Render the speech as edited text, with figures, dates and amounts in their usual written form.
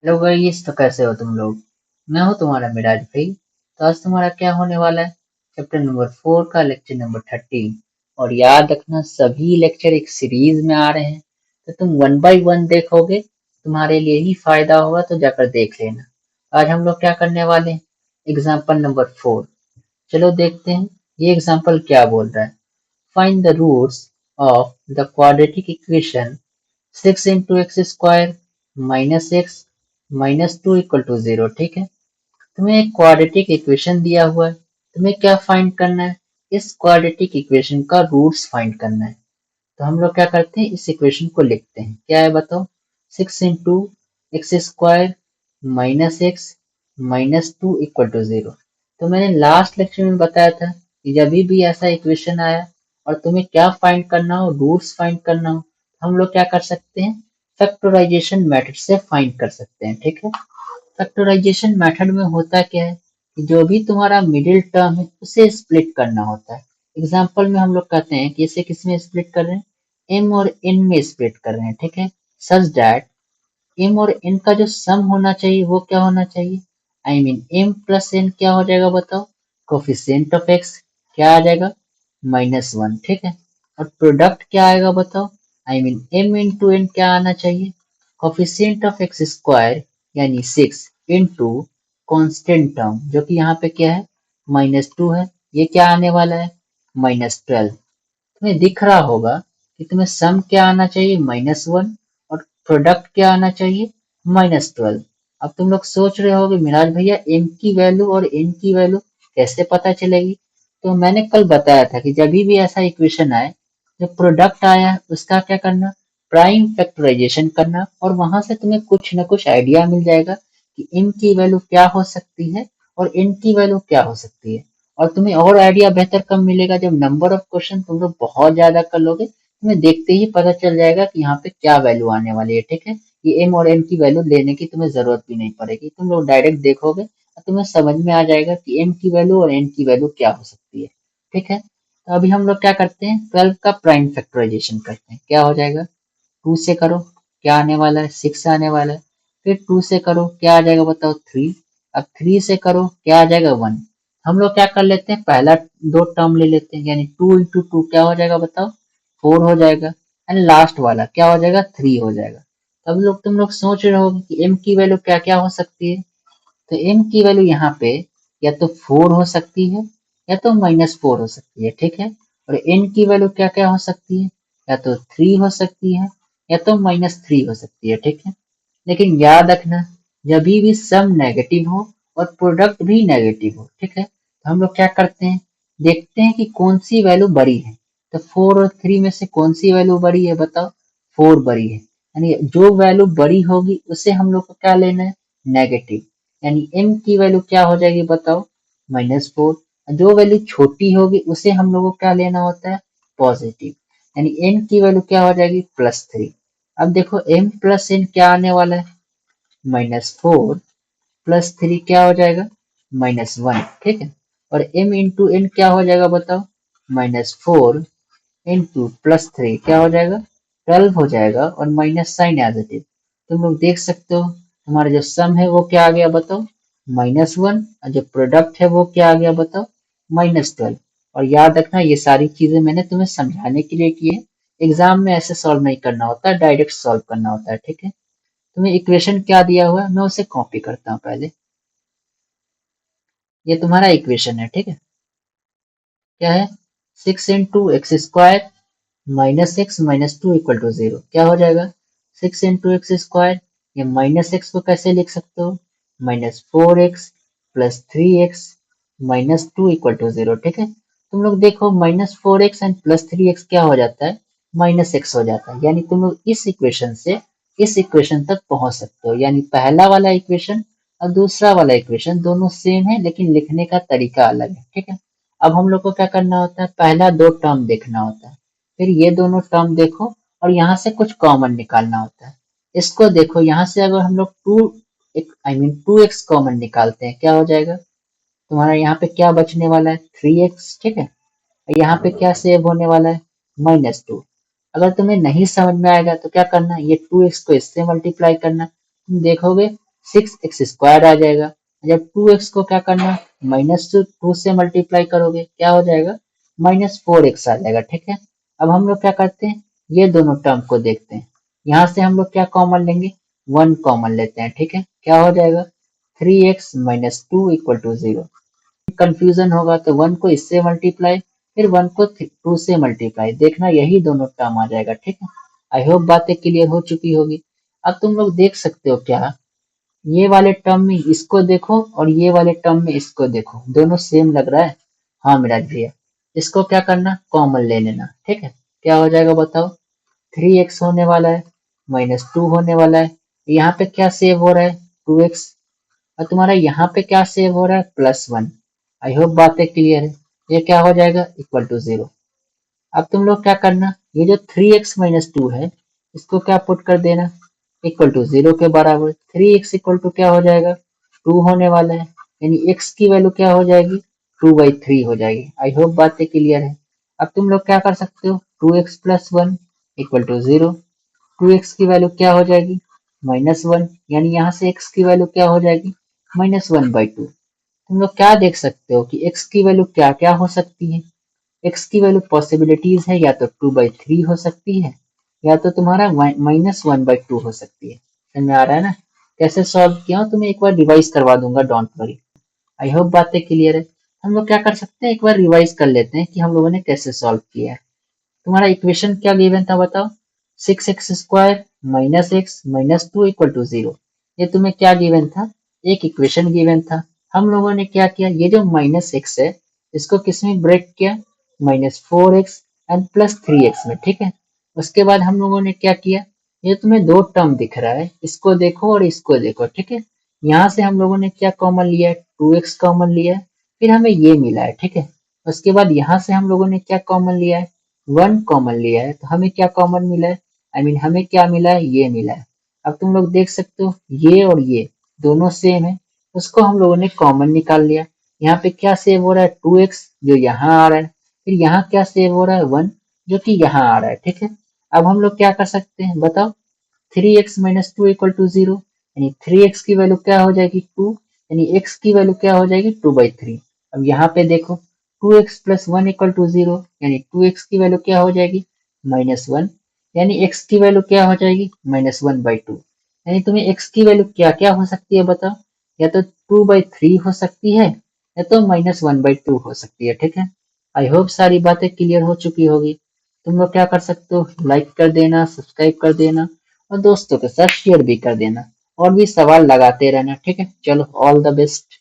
Hello guys, तो कैसे हो तुम लोग। मैं हूँ तुम्हारा मिराज भाई। तो आज तुम्हारा क्या होने वाला है, चैप्टर नंबर 4 का लेक्चर नंबर 13। और याद रखना, सभी लेक्चर एक सीरीज में आ रहे हैं, तो तुम वन बाय वन देखोगे, तुम्हारे लिए ही फायदा होगा, तो जाकर देख लेना। आज हम लोग क्या करने वाले हैं, एग्जाम्पल नंबर 4। चलो देखते हैं ये एग्जाम्पल क्या बोल रहा है। Find the roots of the quadratic equation 6 into x square minus x minus two equal to 0। ठीक है, तुम्हें एक क्वाड्रेटिक इक्वेशन दिया हुआ है, तुम्हें क्या फाइंड करना है, इस क्वाड्रेटिक इक्वेशन का रूट्स फाइंड करना है। तो हम लोग क्या करते हैं, इस इक्वेशन को लिखते हैं। क्या है बताओ, 6 into x square minus x minus two equal to 0। तो मैंने लास्ट लेक्चर में बताया था कि जब भी ऐसा इक्वेशन आया और तुम्हें क्या फाइंड करना हो, रूट्स फाइंड करना हो, हम लोग क्या कर सकते हैं, फैक्टराइजेशन मेथड से फाइंड कर सकते हैं। ठीक है, फैक्टराइजेशन मेथड में होता क्या है कि जो भी तुम्हारा मिडिल टर्म है उसे स्प्लिट करना होता है। एग्जाम्पल में हम लोग कहते हैं कि इसे किस में स्प्लिट कर रहे हैं, एम और एन में स्प्लिट कर रहे हैं। ठीक है, सच दैट एम और एन का जो सम होना चाहिए वो क्या होना चाहिए, I mean m plus n क्या हो जाएगा बताओ, कोफिशिएंट ऑफ एक्स क्या आ जाएगा, -1। ठीक है, और प्रोडक्ट क्या आएगा बताओ, I mean m into n क्या आना चाहिए, कोफिशिएंट ऑफ एक्स स्क्वायर यानी 6 इंटू कॉन्स्टेंट टर्म जो कि यहाँ पे क्या है, -2 है, ये क्या आने वाला है, -12। तुम्हें दिख रहा होगा कि तुम्हें सम क्या आना चाहिए, -1, और प्रोडक्ट क्या आना चाहिए, -12। अब तुम लोग सोच रहे होगे मिराज भैया एम की वैल्यू और एन की वैल्यू कैसे पता चलेगी। तो मैंने कल बताया था कि जब भी ऐसा इक्वेशन आए, जो प्रोडक्ट आया उसका क्या करना, प्राइम फैक्टराइजेशन करना, और वहां से तुम्हें कुछ ना कुछ आइडिया मिल जाएगा कि एम की वैल्यू क्या हो सकती है और एन की वैल्यू क्या हो सकती है। और तुम्हें और आइडिया बेहतर कब मिलेगा, जब नंबर ऑफ क्वेश्चन तुम लोग बहुत ज्यादा कर लोगे, तुम्हें देखते ही पता चल जाएगा कि यहाँ पे क्या वैल्यू आने वाली है। ठीक है, ये एम और एन की वैल्यू लेने की तुम्हें जरूरत भी नहीं पड़ेगी, तुम लोग डायरेक्ट देखोगे और तुम्हें समझ में आ जाएगा कि एम की वैल्यू और एन की वैल्यू क्या हो सकती है। ठीक है, तो अभी हम लोग क्या करते हैं, 12 का प्राइम फैक्टराइजेशन करते हैं। क्या हो जाएगा, 2 से करो क्या आने वाला है, 6 आने वाला है। फिर 2 से करो क्या आ जाएगा बताओ, 3। अब 3 से करो क्या आ जाएगा, 1। हम लोग क्या कर लेते हैं, पहला दो टर्म ले लेते हैं, यानी 2 इंटू टू क्या हो जाएगा बताओ, 4 हो जाएगा, एंड लास्ट वाला क्या हो जाएगा, 3 हो जाएगा। अब लोग तुम लोग सोच रहे हो कि एम की वैल्यू क्या क्या हो सकती है। तो एम की वैल्यू यहाँ पे या तो 4 हो सकती है या तो -4 हो सकती है। ठीक है, और एन की वैल्यू क्या क्या हो सकती है, या तो 3 हो सकती है या तो -3 हो सकती है। ठीक है, लेकिन याद रखना, जब भी सम नेगेटिव हो और प्रोडक्ट भी नेगेटिव हो, ठीक है, तो हम लोग क्या करते हैं, देखते हैं कि कौन सी वैल्यू बड़ी है। तो 4 और 3 में से कौन सी वैल्यू बड़ी है बताओ, 4 बड़ी है, यानी जो वैल्यू बड़ी होगी उसे हम लोग को क्या लेना है, नेगेटिव। यानी m की वैल्यू क्या हो जाएगी बताओ, -4। जो वैल्यू छोटी होगी उसे हम लोग को क्या लेना होता है, पॉजिटिव। यानी n की वैल्यू क्या हो जाएगी, +3। अब देखो m प्लस n क्या आने वाला है, -4 प्लस 3 क्या हो जाएगा, -1। ठीक है, और m इंटू n क्या हो जाएगा बताओ, -4 इंटू +3 क्या हो जाएगा, 12 हो जाएगा, और minus sign as it is. तुम लोग देख सकते हो हमारा जो सम है वो क्या आ गया बताओ, -1, और जो प्रोडक्ट है वो क्या आ गया बताओ, -12। और याद रखना ये सारी चीजें मैंने तुम्हें समझाने के लिए की है, एग्जाम में ऐसे सॉल्व नहीं करना होता, डायरेक्ट सॉल्व करना होता है। ठीक है, तुम्हें इक्वेशन क्या दिया हुआ है, मैं उसे कॉपी करता हूँ पहले। ये तुम्हारा इक्वेशन है। ठीक है, क्या है, 6 इंटू एक्स स्क्वायर -x -2 = 0। क्या हो जाएगा, 6 इंटू एक्स स्क्वायर, ये -x को कैसे लिख सकते हो, -4x प्लस 3x -2 = 0। ठीक है, तुम लोग देखो -4x एंड +3x क्या हो जाता है, -x हो जाता है, यानी तुम लोग इस इक्वेशन से इस इक्वेशन तक पहुंच सकते हो। यानी पहला वाला इक्वेशन और दूसरा वाला इक्वेशन दोनों सेम है, लेकिन लिखने का तरीका अलग है। ठीक है, अब हम लोग को क्या करना होता है, पहला दो टर्म देखना होता है, फिर ये दोनों टर्म देखो और यहाँ से कुछ कॉमन निकालना होता है। इसको देखो, यहाँ से अगर हम लोग 2x कॉमन निकालते हैं क्या हो जाएगा, तुम्हारा यहाँ पे क्या बचने वाला है, 3x। ठीक है, यहाँ पे क्या सेव होने वाला है, -2। अगर तुम्हें नहीं समझ में आएगा तो क्या करना है, ये 2x को इससे मल्टीप्लाई करना, तुम देखोगे 6x² आ जाएगा। जब 2x को क्या करना, -2 से मल्टीप्लाई करोगे, क्या हो जाएगा, -4x आ जाएगा। ठीक है, अब हम लोग क्या करते हैं, ये दोनों टर्म को देखते हैं। यहाँ से हम लोग क्या कॉमन लेंगे, 1 कॉमन लेते हैं। ठीक है, क्या हो जाएगा, 3x - 2 = 0। कंफ्यूजन होगा तो 1 को इससे मल्टीप्लाई, फिर 1 को 2 से मल्टीप्लाई, देखना यही दोनों टर्म आ जाएगा। ठीक है, आई होप बातें क्लियर हो चुकी होगी। अब तुम लोग देख सकते हो क्या, ये वाले टर्म में इसको देखो और ये वाले टर्म में इसको देखो, दोनों सेम लग रहा है। हाँ मेरा भैया, इसको क्या करना, कॉमन ले लेना। ठीक है, क्या हो जाएगा बताओ, 3x होने वाला है, -2 होने वाला है, यहाँ पे क्या सेव हो रहा है, 2x, और तुम्हारा यहाँ पे क्या सेव हो रहा है, +1। आई होप बातें क्लियर है। ये क्या हो जाएगा, =0। अब तुम लोग क्या करना, ये जो 3x - 2 है, इसको क्या पुट कर देना, =0 के बराबर। 3x क्या हो जाएगा, 2 होने वाला है, यानी x की वैल्यू क्या हो जाएगी, 2/3 हो जाएगी। आई होप बातें क्लियर है। अब तुम लोग क्या कर सकते हो, 2x + 1 = 0। 2x की वैल्यू क्या हो जाएगी, -1, यानी यहाँ से x की वैल्यू क्या हो जाएगी, -1/2। तुम लोग क्या देख सकते हो कि x की वैल्यू क्या क्या हो सकती है, x की वैल्यू पॉसिबिलिटीज है, या तो 2/3 हो सकती है, या तो तुम्हारा -1/2 हो सकती है। समझ में आ रहा है ना, कैसे सॉल्व किया हूँ तुम्हें एक बार रिवाइज करवा दूंगा, डोंट वरी। आई होप बातें क्लियर है। हम लोग क्या कर सकते हैं, एक बार रिवाइज कर लेते हैं कि हम लोगों ने कैसे सॉल्व किया है। तुम्हारा इक्वेशन क्या गिवन था बताओ, 6x² - x - 2 = 0। ये तुम्हें क्या गिवन था, एक इक्वेशन गिवन था। हम लोगों ने क्या किया, ये जो -x है, इसको किसमें ब्रेक किया, -4x एंड +3x में। ठीक है, उसके बाद हम लोगों ने क्या किया, ये तुम्हें दो टर्म दिख रहा है, इसको देखो और इसको देखो। ठीक है, यहाँ से हम लोगों ने क्या कॉमन लिया है, 2x कॉमन लिया है, फिर हमें ये मिला है। ठीक है, उसके बाद यहाँ से हम लोगों ने क्या कॉमन लिया है, 1 कॉमन लिया है, तो हमें क्या कॉमन मिला है, हमें क्या मिला है, ये मिला है। अब तुम लोग देख सकते हो ये और ये दोनों सेम है, उसको हम लोगों ने कॉमन निकाल लिया। यहाँ पे क्या सेव हो रहा है, 2x जो यहाँ आ रहा है, फिर यहाँ क्या सेव हो रहा है, 1 जो कि यहाँ आ रहा है। ठीक है, अब हम लोग क्या कर सकते हैं बताओ, 3x - 2 = 0, यानी 3x की वैल्यू क्या हो जाएगी, 2, यानी x की वैल्यू क्या हो जाएगी, 2/3। अब यहाँ पे देखो 2x + 1 = 0, यानी 2x की वैल्यू क्या हो जाएगी, -1, यानी x की वैल्यू क्या हो जाएगी, -1/2। यानी तुम्हें x की वैल्यू क्या क्या हो सकती है बताओ, या तो 2/3 हो सकती है, या तो -1/2 हो सकती है। ठीक है, आई होप सारी बातें क्लियर हो चुकी होगी। तुम लोग क्या कर सकते हो, लाइक कर देना, सब्सक्राइब कर देना, और दोस्तों के साथ शेयर भी कर देना, और भी सवाल लगाते रहना। ठीक है, चलो, ऑल द बेस्ट।